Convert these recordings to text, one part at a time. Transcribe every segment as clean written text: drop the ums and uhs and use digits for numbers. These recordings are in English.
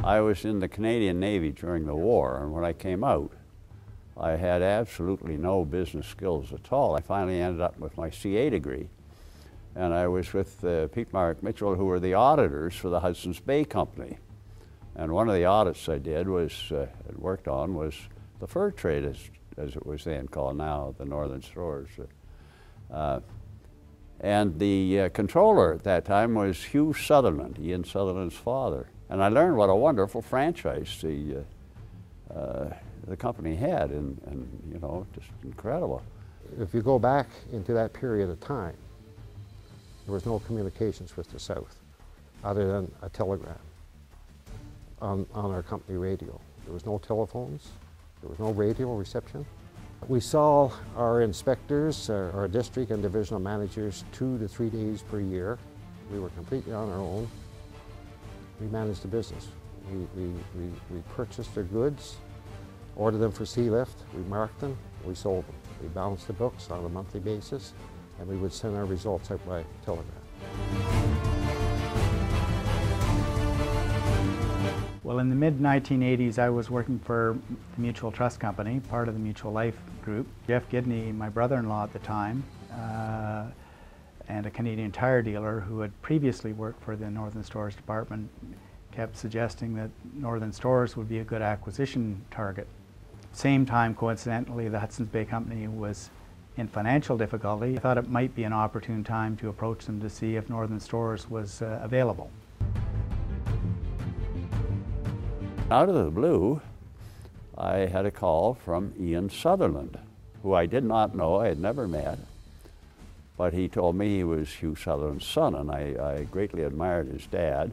I was in the Canadian Navy during the war, and when I came out, I had absolutely no business skills at all. I finally ended up with my CA degree, and I was with Pete Mark Mitchell, who were the auditors for the Hudson's Bay Company. And one of the audits I did was, worked on, was the fur trade, as it was then called, now the Northern Stores. And the controller at that time was Hugh Sutherland, Ian Sutherland's father. And I learned what a wonderful franchise the company had, and you know, just incredible. If you go back into that period of time, there was no communications with the South other than a telegram on our company radio. There was no telephones, there was no radio reception. We saw our inspectors, our district and divisional managers 2 to 3 days per year. We were completely on our own. We managed the business. We purchased their goods, ordered them for sea lift, we marked them, we sold them. We balanced the books on a monthly basis, and we would send our results out by telegram. Well, in the mid-1980s, I was working for the Mutual Trust Company, part of the Mutual Life Group. Jeff Gidney, my brother-in-law at the time, and a Canadian Tire dealer who had previously worked for the Northern Stores Department, kept suggesting that Northern Stores would be a good acquisition target. Same time, coincidentally, the Hudson's Bay Company was in financial difficulty. I thought it might be an opportune time to approach them to see if Northern Stores was available. Out of the blue, I had a call from Ian Sutherland, who I did not know, I had never met, but he told me he was Hugh Sutherland's son, and I greatly admired his dad,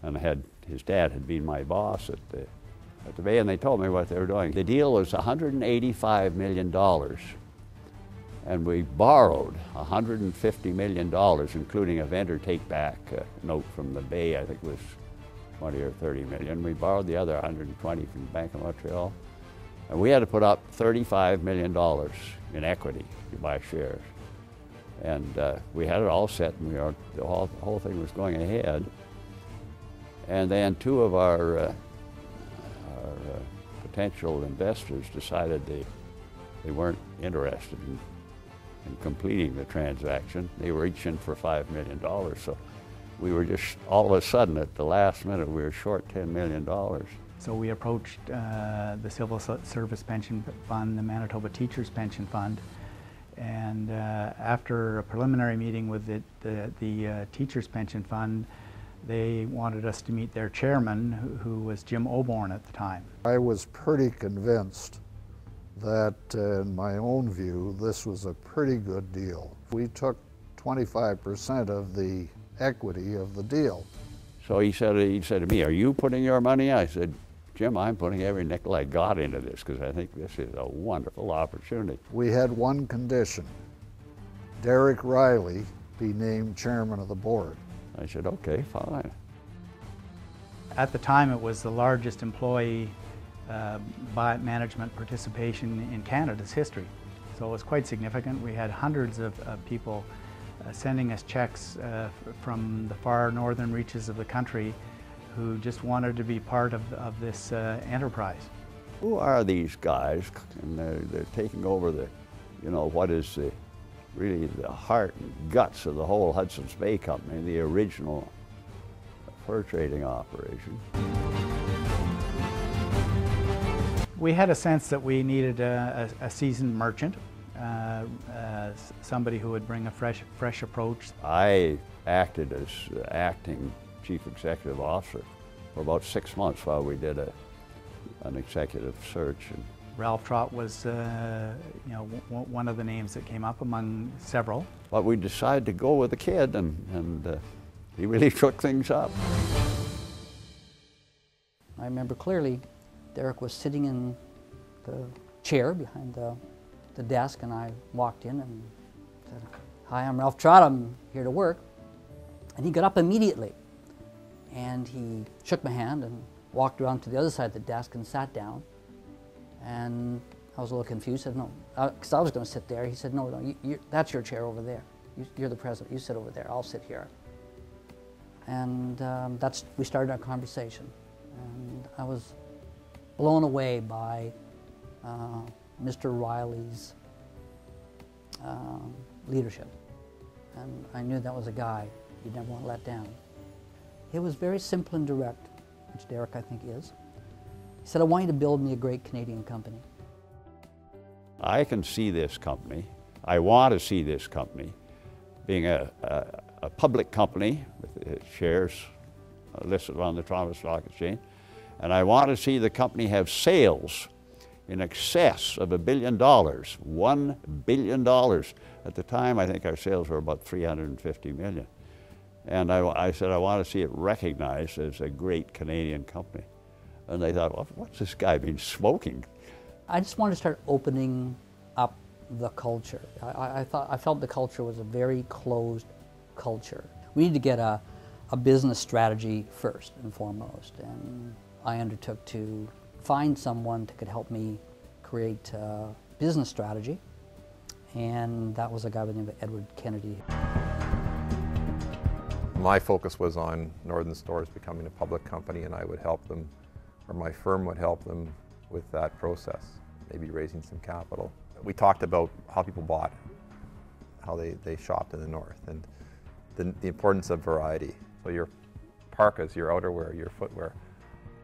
and his dad had been my boss at the Bay, and they told me what they were doing. The deal was $185 million, and we borrowed $150 million, including a vendor take-back note from the Bay, I think it was 20 or 30 million. We borrowed the other 120 from the Bank of Montreal. And we had to put up $35 million in equity to buy shares. And we had it all set, and the whole thing was going ahead. And then two of our potential investors decided they weren't interested in completing the transaction. They were each in for $5 million. So we were just, all of a sudden, at the last minute, we were short $10 million. So we approached the Civil Service Pension Fund, the Manitoba Teachers Pension Fund, and after a preliminary meeting with the Teachers Pension Fund, they wanted us to meet their chairman, who was Jim OBORNE at the time. I was pretty convinced that, in my own view, this was a pretty good deal. We took 25% of the equity of the deal. So he said to me, "Are you putting your money?" I said, "Jim, I'm putting every nickel I got into this because I think this is a wonderful opportunity." We had one condition: Derek Riley be named chairman of the board. I said, "Okay, fine." At the time, it was the largest employee management participation in Canada's history. So it was quite significant. We had hundreds of people sending us checks from the far northern reaches of the country who just wanted to be part of this enterprise. Who are these guys? And they're taking over the, you know, what is really the heart and guts of the whole Hudson's Bay Company, the original fur trading operation. We had a sense that we needed a seasoned merchant, somebody who would bring a fresh approach. I acted as acting chief executive officer for about 6 months while we did an executive search. And Ralph Trott was one of the names that came up among several. But we decided to go with the kid, and he really shook things up. I remember clearly Derek was sitting in the chair behind the desk, and I walked in and said, "Hi, I'm Ralph Trott, I'm here to work." And he got up immediately, and he shook my hand and walked around to the other side of the desk and sat down. And I was a little confused. I said, "No," because I was going to sit there. He said, "No, that's your chair over there. You're the president. You sit over there. I'll sit here." And we started our conversation. And I was blown away by Mr. Riley's leadership. And I knew that was a guy you'd never want to let down. It was very simple and direct, which Derek, I think, is. He said, I want you to build me a great Canadian company. I can see this company, I want to see this company being a public company with its shares listed on the Toronto Stock Exchange, and I want to see the company have sales in excess of $1 billion, $1 billion. At the time, I think our sales were about 350 million. And I said, I want to see it recognized as a great Canadian company. And they thought, well, what's this guy been smoking? I just wanted to start opening up the culture. I felt the culture was a very closed culture. We need to get a business strategy first and foremost. And I undertook to find someone that could help me create a business strategy. And that was a guy by the name of Edward Kennedy. My focus was on Northern Stores becoming a public company, and I would help them, or my firm would help them with that process, maybe raising some capital. We talked about how people bought, how they shopped in the North, and the importance of variety. So your parkas, your outerwear, your footwear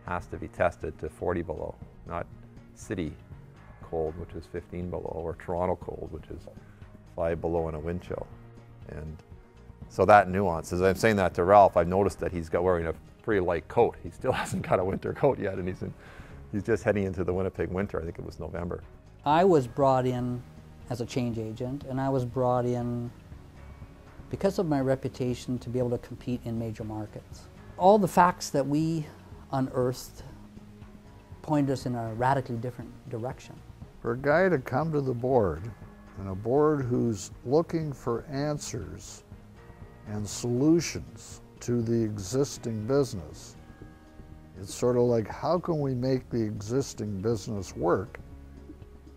has to be tested to 40 below, not city cold, which is 15 below, or Toronto cold, which is 5 below in a wind chill. And so that nuance, as I'm saying that to Ralph, I've noticed that he's wearing a pretty light coat. He still hasn't got a winter coat yet, and he's just heading into the Winnipeg winter. I think it was November. I was brought in as a change agent, and I was brought in because of my reputation to be able to compete in major markets. All the facts that we unearthed pointed us in a radically different direction. For a guy to come to the board, and a board who's looking for answers and solutions to the existing business, it's sort of like, how can we make the existing business work?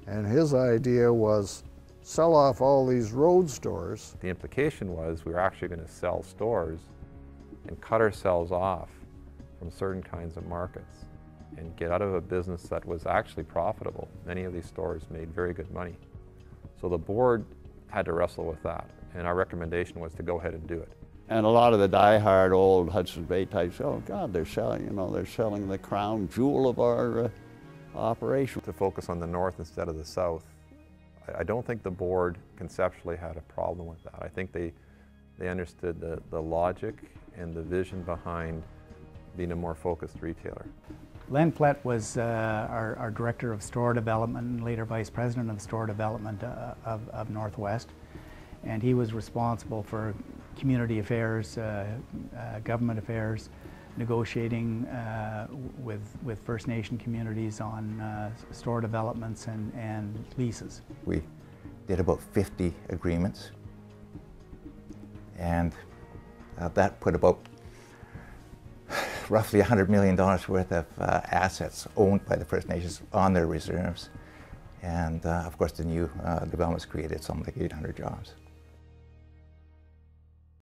And his idea was sell off all these road stores. The implication was we were actually going to sell stores and cut ourselves off from certain kinds of markets and get out of a business that was actually profitable. Many of these stores made very good money. So the board had to wrestle with that, and our recommendation was to go ahead and do it. And a lot of the die-hard old Hudson's Bay types, oh God, they're selling, they're selling the crown jewel of our operation. To focus on the North instead of the South, I don't think the board conceptually had a problem with that. I think they understood the logic and the vision behind being a more focused retailer. Len Plett was our Director of Store Development and later Vice President of Store Development of Northwest. And he was responsible for community affairs, government affairs, negotiating with First Nation communities on store developments and leases. We did about 50 agreements, and that put about roughly $100 million worth of assets owned by the First Nations on their reserves. And of course the new developments created something like 800 jobs.